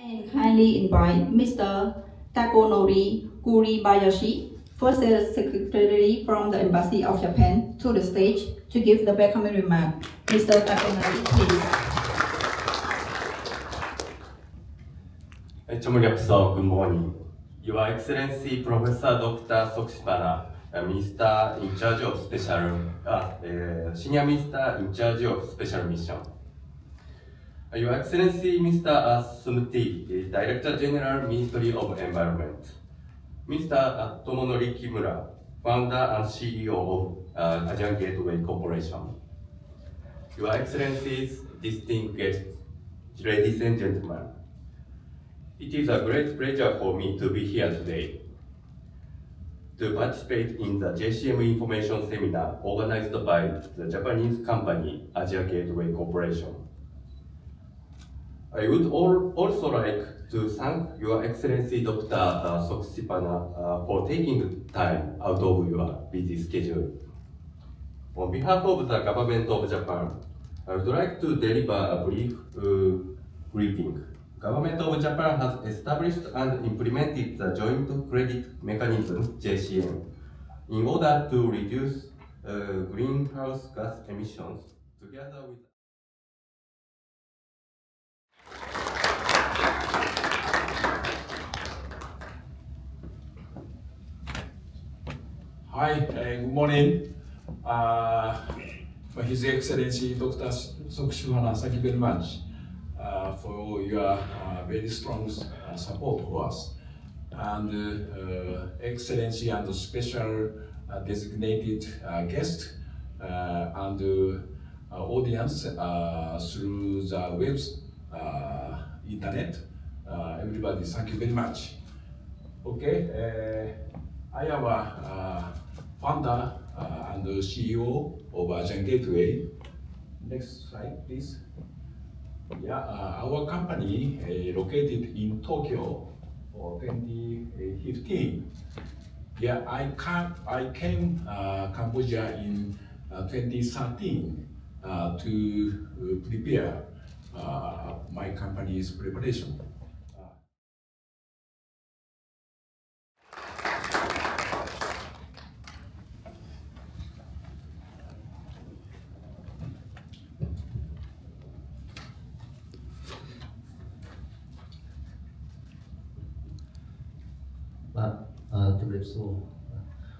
And kindly invite Mr. Takonori Kuribayashi, First Secretary from the Embassy of Japan, to the stage to give the welcoming remark. Mr. Takonori, please. Chomoli Apso, good morning. Your Excellency Professor Dr. Soksipana, Minister in charge of Senior Minister in charge of Special Mission. Your Excellency Mr. Sumti, Director General, Ministry of Environment. Mr. Tomonori Kimura, Founder and CEO of Asian Gateway Corporation. Your Excellencies, distinguished guests, ladies and gentlemen, it is a great pleasure for me to be here today to participate in the JCM Information Seminar organized by the Japanese company Asia Gateway Corporation. I would also like to thank Your Excellency Dr. Soksipana for taking time out of your busy schedule. On behalf of the Government of Japan, I would like to deliver a brief greeting. Government of Japan has established and implemented the Joint Credit Mechanism, JCM, in order to reduce greenhouse gas emissions together with Hi, good morning. His Excellency Dr. Soksipana, thank you very much for your very strong support for us. And Excellency and special designated guest and audience through the web internet. Everybody, thank you very much. Okay, I am a founder and the CEO of Asian Gateway. Next slide, please. Yeah, our company located in Tokyo for 2015. Yeah, I came Cambodia in 2013 to prepare my company's preparation.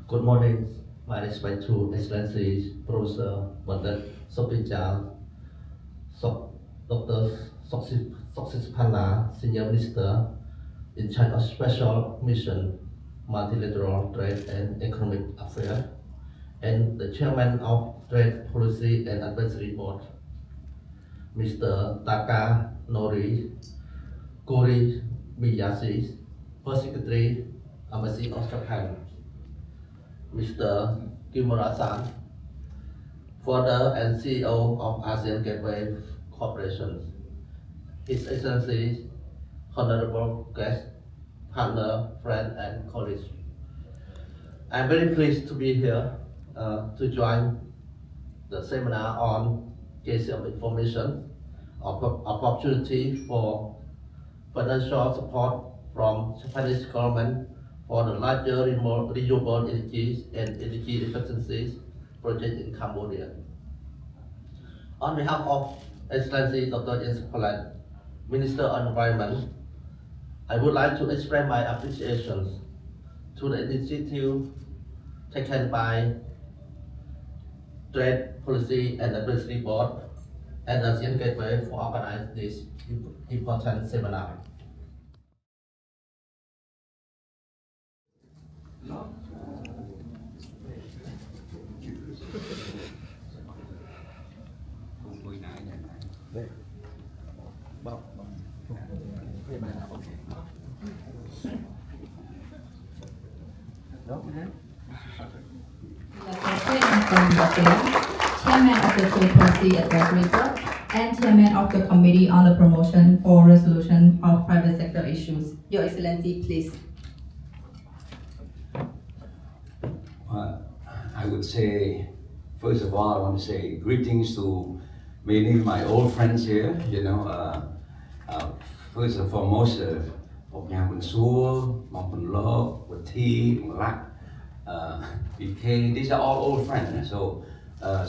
Good morning, my respect to Excellencies, Professor Bandet Sopinjal, Dr. Soksipana, Senior Minister in charge of Special Mission, Multilateral Trade and Economic Affairs, and the Chairman of Trade Policy and Advisory Board, Mr. Takanori Kuribayashi, First Secretary, Embassy of Japan, Mr. Kimura-san, founder and CEO of ASEAN Gateway Corporation, His Excellency, honorable guests, partner, friend, and colleagues. I'm very pleased to be here to join the seminar on JCM Information, opportunity for financial support from Japanese government for the larger renewable energies and energy efficiencies project in Cambodia. On behalf of Excellency Dr. Jens Palan, Minister of Environment, I would like to express my appreciation to the initiative taken by Trade Policy and Advisory Board and ASEAN Gateway for organizing this important seminar. Chairman of the Trade Policy Advisory Board and Chairman of the Committee on the Promotion for Resolution of Private Sector Issues. Your Excellency, please. I would say, first of all, I want to say greetings to many of my old friends here, first and foremost ผมอยากคุณซัวมองคุณลบคุณทีคุณรักBK these are all old friends so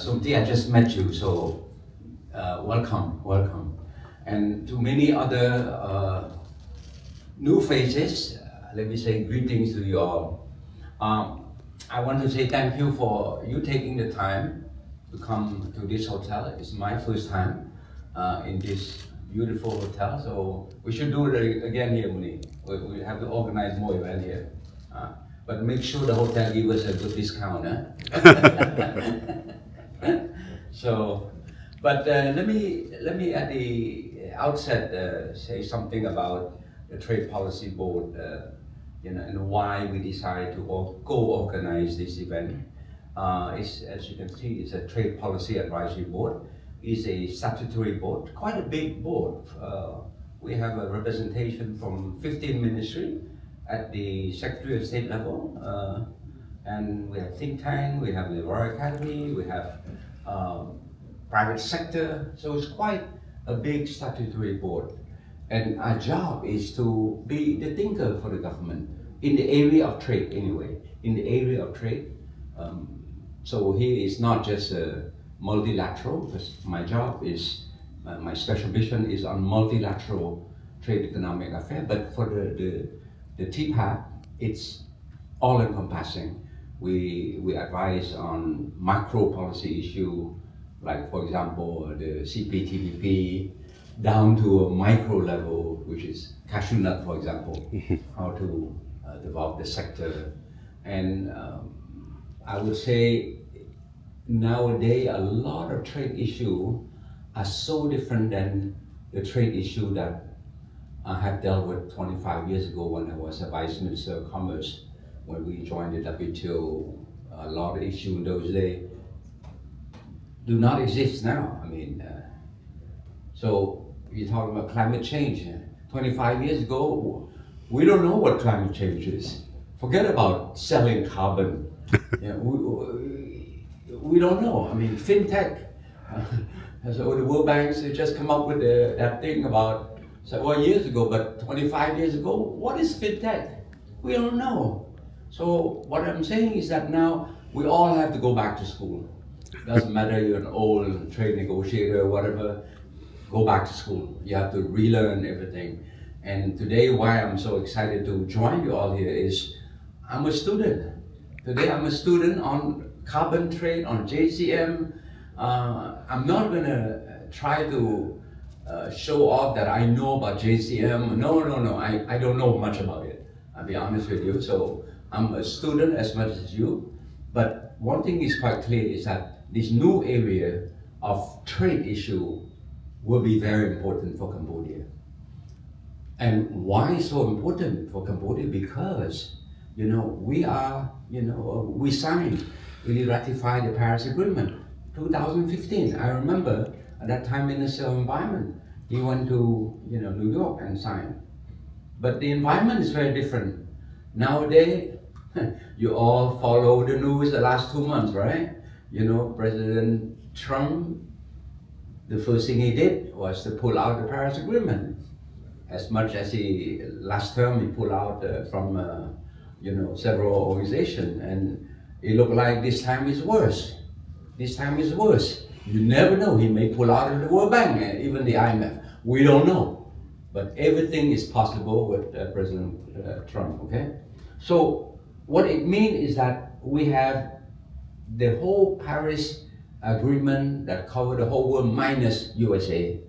Sumti I just met you so welcome and to many other new faces let me say greetings to you all I want to say thank you for you taking the time to come to this hotel. It's my first time in this beautiful hotel, so we should do it again here, Muni. We have to organize more event here. But make sure the hotel give us a good discount. So, but let me at the outset say something about the Trade Policy Board. And why we decided to go organize this event. As you can see, it's a Trade Policy Advisory Board. It's a statutory board, quite a big board. We have a representation from 15 ministries at the Secretary of State level. And we have think tank, we have the Royal Academy, we have private sector. So it's quite a big statutory board. And our job is to be the thinker for the government in the area of trade anyway, in the area of trade. So here is not just a multilateral, because my job is, my special vision is on multilateral trade economic affair, but for the TPAB, it's all encompassing. We advise on macro policy issue, like for example, the CPTPP, down to a micro level, which is cashew nut, for example, how to develop the sector. And I would say nowadays a lot of trade issues are so different than the trade issue that I have dealt with 25 years ago when I was a Vice Minister of Commerce, when we joined the WTO. A lot of issues in those days do not exist now. I mean, so you're talking about climate change. 25 years ago, we don't know what climate change is. Forget about selling carbon. We don't know. I mean, fintech. So the World Bank just come up with that thing about several years ago, but 25 years ago, what is fintech? We don't know. So what I'm saying is that now we all have to go back to school. Doesn't matter you're an old trade negotiator or whatever, go back to school. You have to relearn everything. And today, why I'm so excited to join you all here is I'm a student. Today I'm a student on carbon trade, on JCM. I'm not gonna try to show off that I know about JCM. No, I don't know much about it. I'll be honest with you. So I'm a student as much as you. But one thing is quite clear is that this new area of trade issue will be very important for Cambodia. And why so important for Cambodia? Because, we signed, we ratified the Paris Agreement, 2015. I remember at that time Minister of Environment, he went to, New York and signed. But the environment is very different. Nowadays, you all follow the news the last 2 months, right? President Trump, the first thing he did was to pull out the Paris Agreement. As much as last term he pulled out from several organizations, and it looked like this time is worse. This time is worse. You never know, he may pull out of the World Bank and even the IMF. We don't know. But everything is possible with President Trump, okay? So what it means is that we have the whole Paris Agreement that covers the whole world minus USA.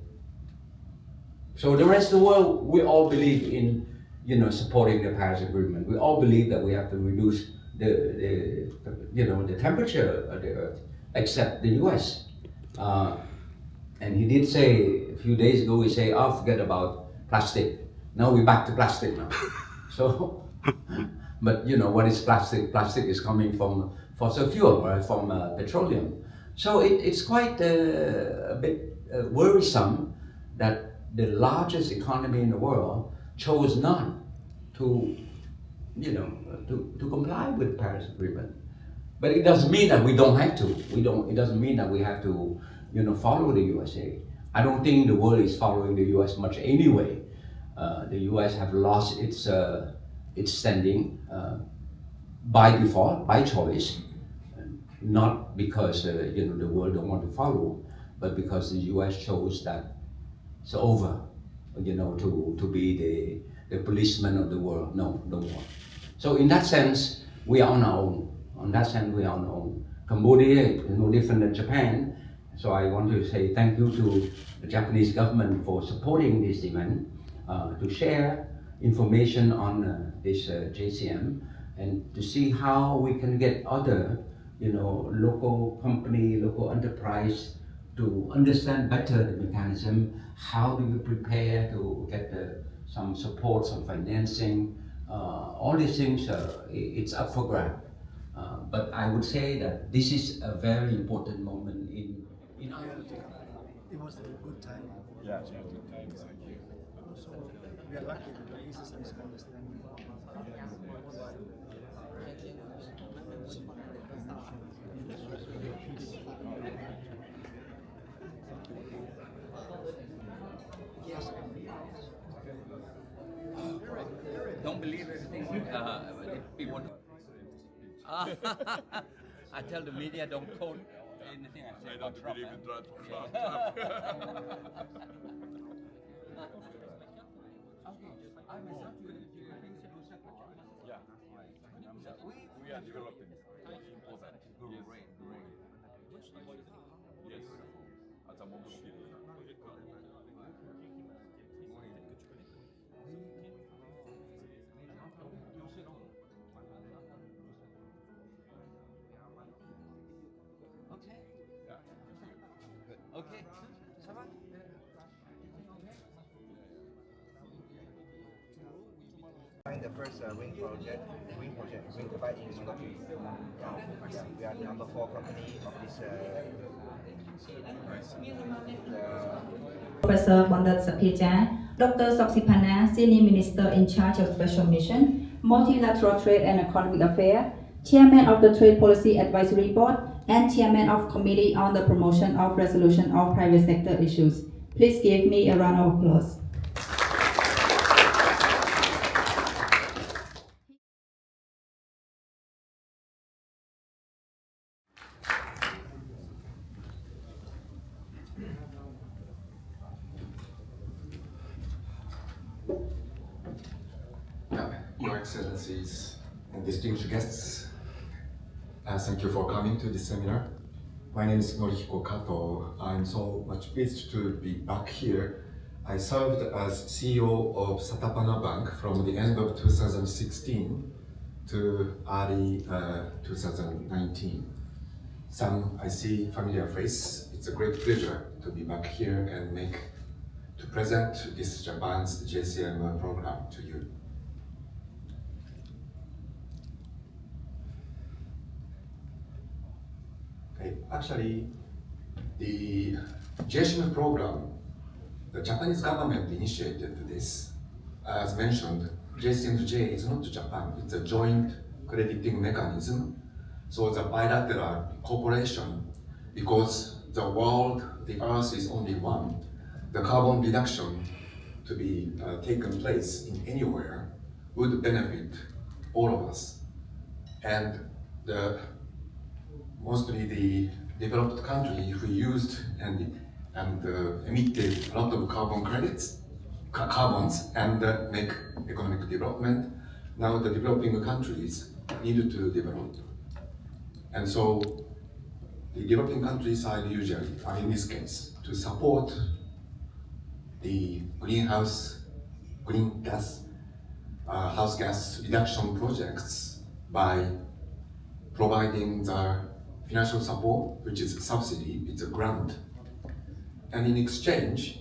So the rest of the world, we all believe in, supporting the Paris Agreement. We all believe that we have to reduce the temperature of the Earth, except the US. And he did say a few days ago, he said, forget about plastic. Now we're back to plastic now. So, but what is plastic? Plastic is coming from fossil fuel, right? From petroleum. So it's quite a bit worrisome that the largest economy in the world chose not to, to comply with the Paris Agreement. But it doesn't mean that we don't have to. It doesn't mean that we have to, follow the USA. I don't think the world is following the US much anyway. the U.S. have lost its standing by default, by choice, not because the world don't want to follow, but because the U.S. chose that it's over, to be the policeman of the world. No more. So in that sense, we are on our own. On that sense, we are on our own. Cambodia is no different than Japan. So I want to say thank you to the Japanese government for supporting this event, to share information on this JCM, and to see how we can get other, local company, local enterprise to understand better the mechanism. How do you prepare to get some support, some financing? All these things, it's up for grab. But I would say that this is a very important moment in our It was a good time. Yeah, good times. Thank you. So we are lucky that there is this misunderstanding. Don't believe everything people. I tell the media don't quote anything I say about Trump. Yeah. We are developing. Yes. As a model field. Okay. Yeah. Okay. Ça va? The first wind turbine in Singapore. We are the number 4 company of this. Professor Bondat Sapirja, Dr. Soksipana, Senior Minister in charge of Special Mission, Multilateral Trade and Economic Affairs, Chairman of the Trade Policy Advisory Board, and Chairman of Committee on the Promotion of Resolution of Private Sector Issues. Please give me a round of applause. Your Excellencies and distinguished guests, thank you for coming to this seminar. My name is Norihiko Kato. I'm so much pleased to be back here. I served as CEO of Satapana Bank from the end of 2016 to early 2019. Some I see familiar face. It's a great pleasure to be back here and to present this Japan's JCM program to you. Actually, the JCM program, the Japanese government initiated this. As mentioned, JCM is not Japan, it's a joint crediting mechanism. So the bilateral cooperation, because the world, the earth is only one, the carbon reduction to be taken place in anywhere would benefit all of us. And mostly the developed country who used and emitted a lot of carbons and make economic development. Now the developing countries need to develop. And so the developing countries are usually, in this case, to support the house gas reduction projects by providing the financial support, which is a subsidy, it's a grant. And in exchange,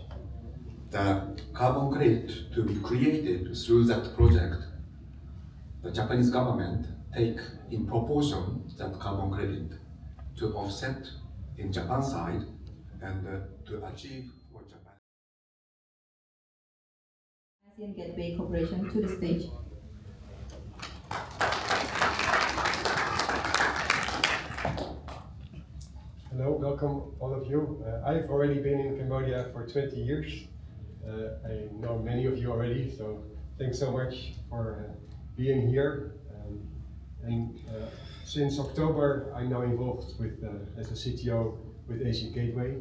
the carbon credit to be created through that project, the Japanese government take in proportion that carbon credit to offset in Japan side and to achieve what Japan. ASEAN Gateway Corporation to the stage. Hello, welcome all of you. I've already been in Cambodia for 20 years I know many of you already, so thanks so much for being here. Since October, I'm now involved with as a CTO with Asian Gateway.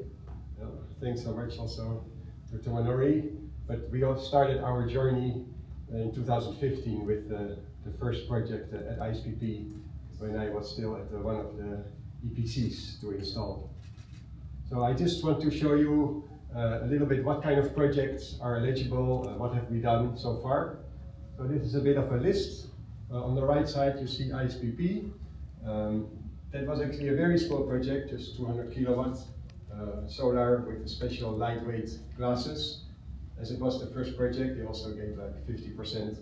Thanks so much also to Tomonori. But we all started our journey in 2015 with the first project at ISPP when I was still at one of the EPCs to install. So I just want to show you a little bit what kind of projects are eligible, what have we done so far. So this is a bit of a list. On the right side you see ISPP. That was actually a very small project, just 200 kilowatts, solar with special lightweight glasses. As it was the first project, they also gave like 50%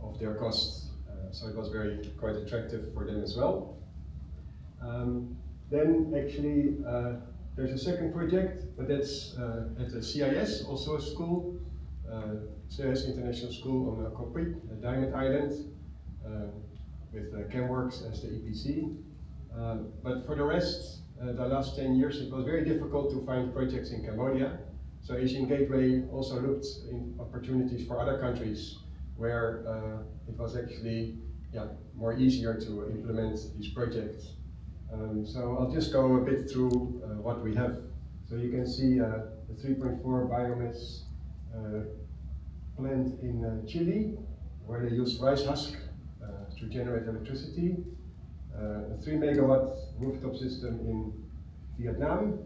of their costs, so it was quite attractive for them as well. Then actually there's a second project, but that's at the CIS, also a school, CIS International School on Koprik, Diamond Island, with ChemWorks as the EPC. But for the rest, the last 10 years, it was very difficult to find projects in Cambodia. So Asian Gateway also looked in opportunities for other countries where it was actually more easier to implement these projects. So I'll just go a bit through what we have. So you can see the 3.4 biomass plant in Chile, where they use rice husk to generate electricity. A 3 megawatt rooftop system in Vietnam.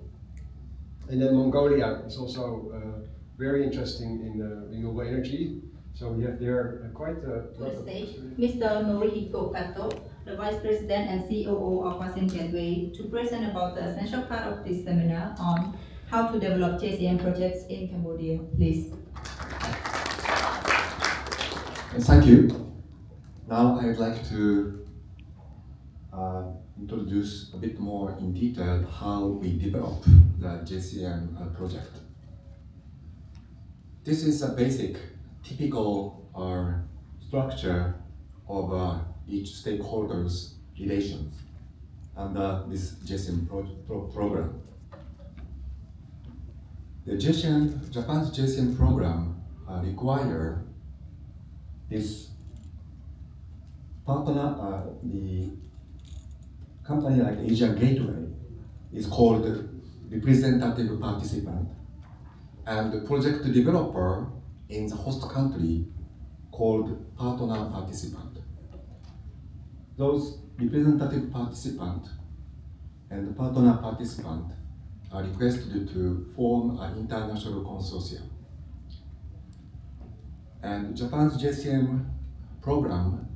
And then Mongolia is also very interesting in renewable energy. So we have there quite a lot of stage, Mr. Norihiko Kato, the Vice President and COO of Asian Gateway, to present about the essential part of this seminar on how to develop JCM projects in Cambodia. Please. Thank you. Now I'd like to introduce a bit more in detail how we develop the JCM project. This is a basic, typical structure of each stakeholder's relations under this JCM program. The Japan's JCM program require this partner, the company like Asian Gateway is called representative participant, and the project developer in the host country called partner participant. Those representative participant and partner participant are requested to form an international consortium. And Japan's JCM program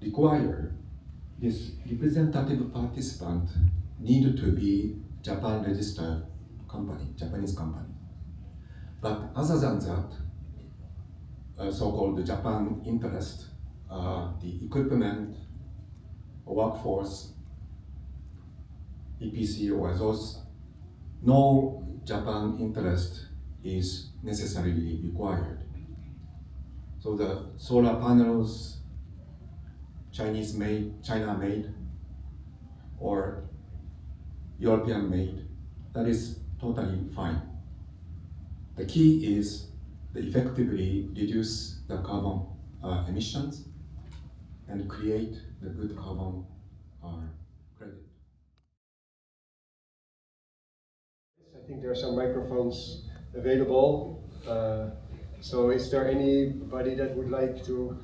require this representative participant need to be Japan registered company, Japanese company. But other than that, so-called Japan interest, the equipment, workforce, EPC or those, no Japan interest is necessarily required. So the solar panels, China made, or European made, that is totally fine. The key is to effectively reduce the carbon emissions and create the good carbon credit. I think there are some microphones available. So is there anybody that would like to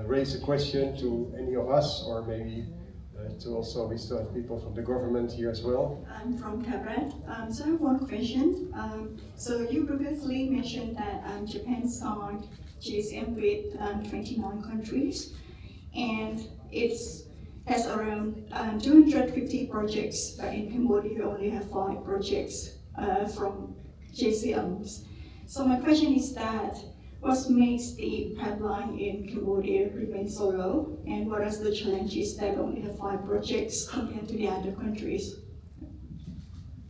raise a question to any of us, or maybe to also, we still have people from the government here as well. I'm from Cabret. So I have one question. So you previously mentioned that Japan signed JCM with 29 countries, and it has around 250 projects, but in Cambodia you only have 5 projects from JCMs. So my question is that what makes the pipeline in Cambodia remain so low, and what are the challenges that only have 5 projects compared to the other countries?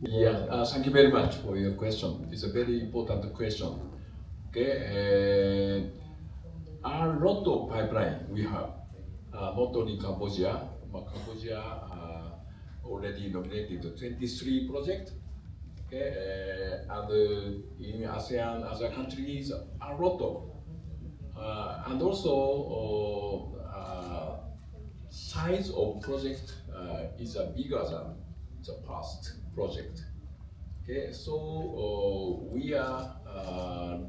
Yeah, thank you very much for your question. It's a very important question. Okay, a lot of pipeline we have, not only Cambodia, but Cambodia already nominated 23 projects, Okay, and in ASEAN, other countries, a lot of, and also size of project is bigger than the past project. Okay, so we are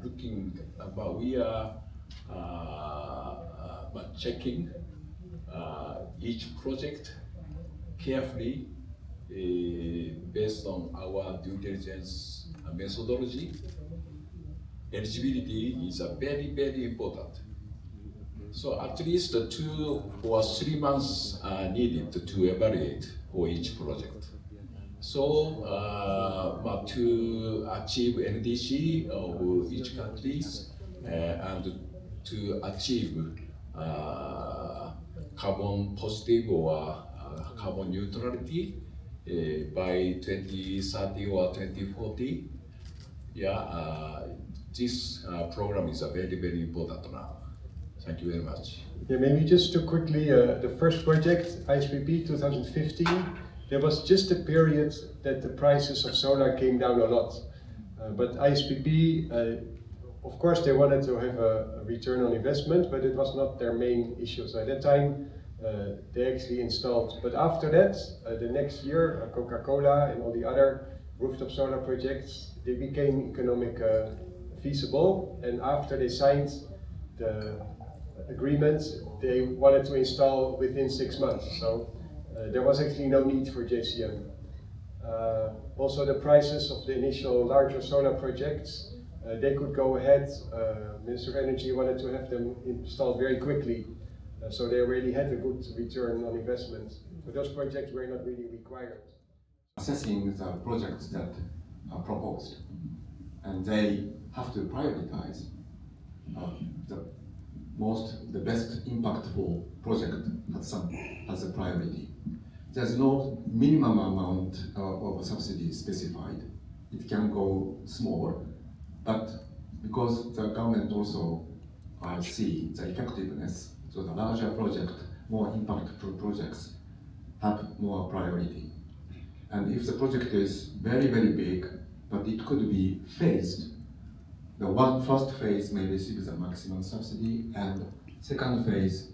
looking, but we are checking each project carefully based on our due diligence methodology. Eligibility is very, very important. So at least 2 or 3 months are needed to evaluate for each project. So to achieve NDC of each countries and to achieve carbon positive or carbon neutrality by 2030 or 2040, this program is very, very important now. Thank you very much. Yeah, maybe just to quickly, the first project, ISPP 2015, there was just a period that the prices of solar came down a lot. But ISPP, of course, they wanted to have a return on investment, but it was not their main issue. So at that time, they actually installed. But after that, the next year, Coca-Cola and all the other rooftop solar projects, they became economic feasible. And after they signed the agreement, they wanted to install within 6 months. So there was actually no need for JCM. Also, the prices of the initial larger solar projects, they could go ahead. Minister of Energy wanted to have them installed very quickly. So they really had a good return on investment. But those projects were not really required. Assessing the projects that are proposed, and they have to prioritize the best impactful project as a priority. There's no minimum amount of subsidy specified. It can go smaller, but because the government also see the effectiveness, so the larger project, more impactful projects have more priority. And if the project is very, very big, but it could be phased, the first phase may receive the maximum subsidy, and second phase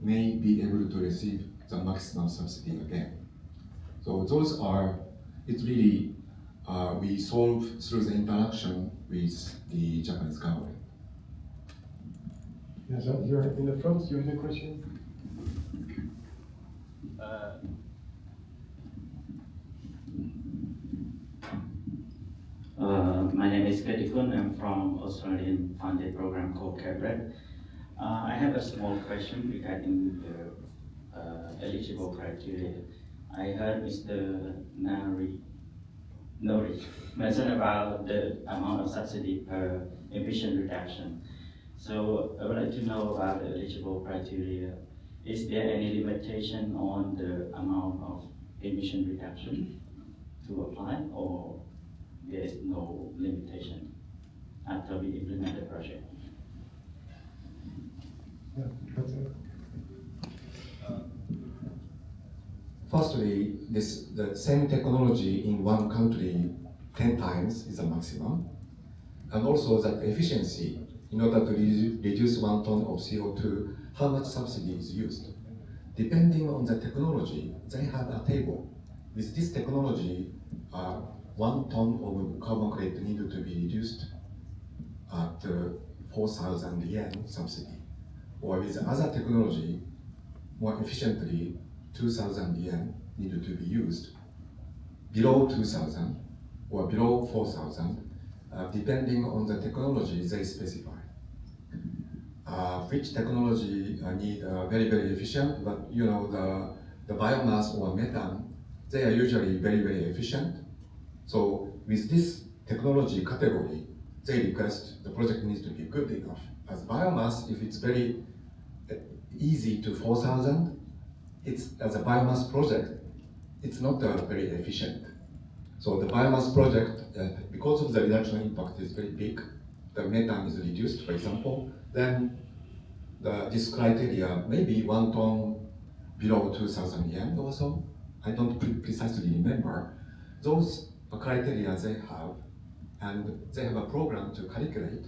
may be able to receive the maximum subsidy again. So those are, it's really, we solve through the interaction with the Japanese government. Yes, you're in the front, you have a question? My name is Ketikun. I'm from Australian funded program called CABRED. I have a small question regarding the eligible criteria. I heard Mr. Nori mention about the amount of subsidy per emission reduction. So I would like to know about the eligible criteria. Is there any limitation on the amount of emission reduction to apply, or there is no limitation after we implement the project? Yeah, that's it. Firstly, the same technology in one country 10 times is the maximum. And also that efficiency, in order to reduce 1 ton of CO2, how much subsidy is used. Depending on the technology, they have a table. With this technology, 1 ton of carbon credit needed to be reduced at 4,000 yen subsidy. Or with other technology, more efficiently, 2,000 yen needed to be used. Below 2,000 or below 4,000, depending on the technology they specify. Which technology need very, very efficient, but you know, the biomass or methane, they are usually very, very efficient. So with this technology category, they request the project needs to be good enough. As biomass, if it's very easy to 4,000, it's as a biomass project, it's not very efficient. So the biomass project, because of the reduction impact is very big, the methane is reduced, for example, then this criteria maybe 1 ton below 2,000 yen or so. I don't precisely remember. Those criteria they have, and they have a program to calculate.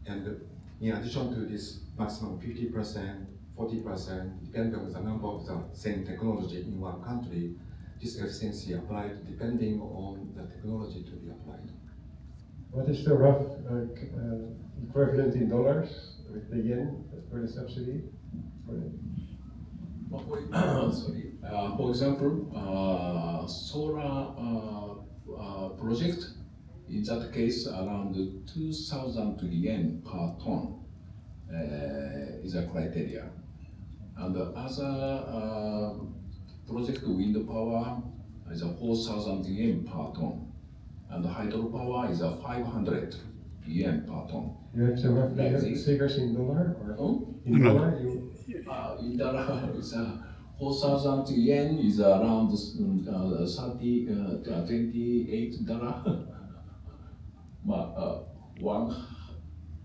And in addition to this maximum 50%, 40%, depending on the number of the same technology in one country, this efficiency applied depending on the technology to be applied. What is the rough equivalent in dollars with the yen for the subsidy? For example, solar project, in that case, around 2,000 yen per ton is a criteria. And the other project, wind power, is 4,000 yen per ton. And hydropower is 500 yen per ton. You have some rough figures in dollar? Or in dollar? In dollar, it's 4,000 yen is around $28. But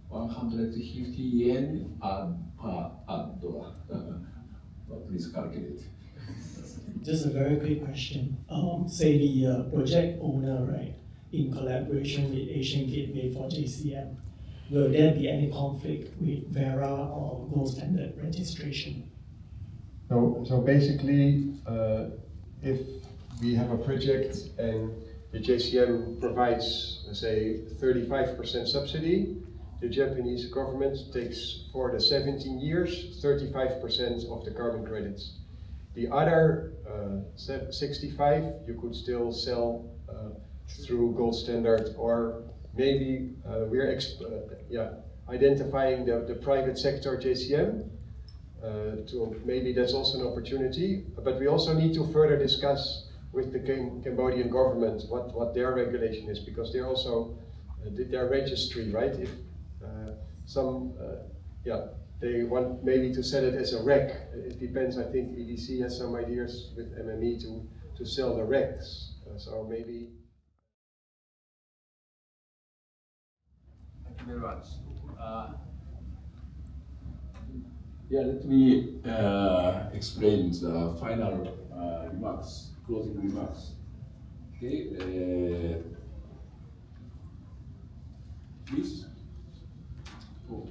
150 yen per dollar. Please calculate. Just a very quick question. Say the project owner, right, in collaboration with Asian Gateway for JCM, will there be any conflict with VERA or gold standard registration? No, so basically, if we have a project and the JCM provides, let's say, 35% subsidy, the Japanese government takes for the 17 years 35% of the carbon credits. The other 65 you could still sell through gold standard, or maybe we're identifying the private sector JCM. Maybe that's also an opportunity, but we also need to further discuss with the Cambodian government what their regulation is, because they also did their registry, right? If they want maybe to sell it as a REC. It depends. I think EDC has some ideas with MME to sell the RECs. So maybe. Thank you very much. Let me explain the final remarks, closing remarks. Okay, please. Oh.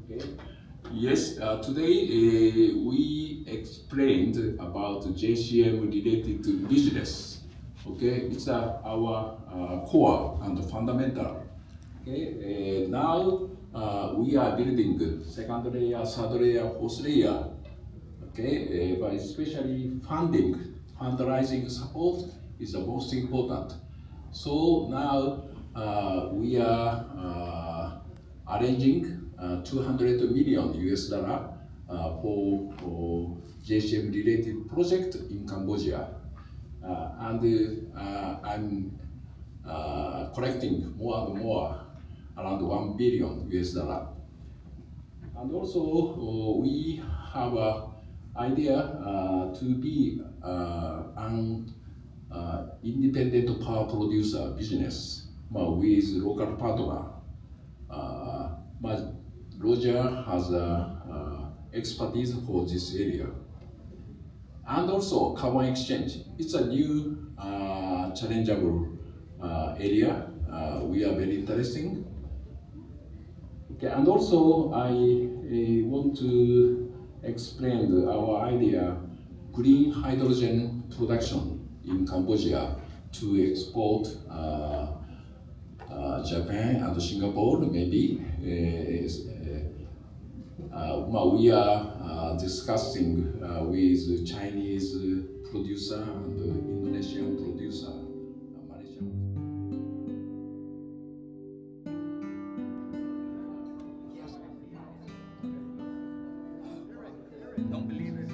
Okay. Yes, today we explained about JCM related to business. Okay, it's our core and fundamental. Okay, now we are building second layer, third layer, fourth layer. Okay, but especially fundraising support is the most important. So now we are arranging $200 million for JCM related project in Cambodia. And I'm collecting more and more, around $1 billion. And also we have an idea to be an independent power producer business with local partner. Roger has expertise for this area. And also carbon exchange. It's a new challengeable area. We are very interesting. Okay, and also I want to explain our idea, green hydrogen production in Cambodia to export Japan and Singapore, maybe. We are discussing with Chinese producer and Indonesian producer, Malaysian. Don't believe it.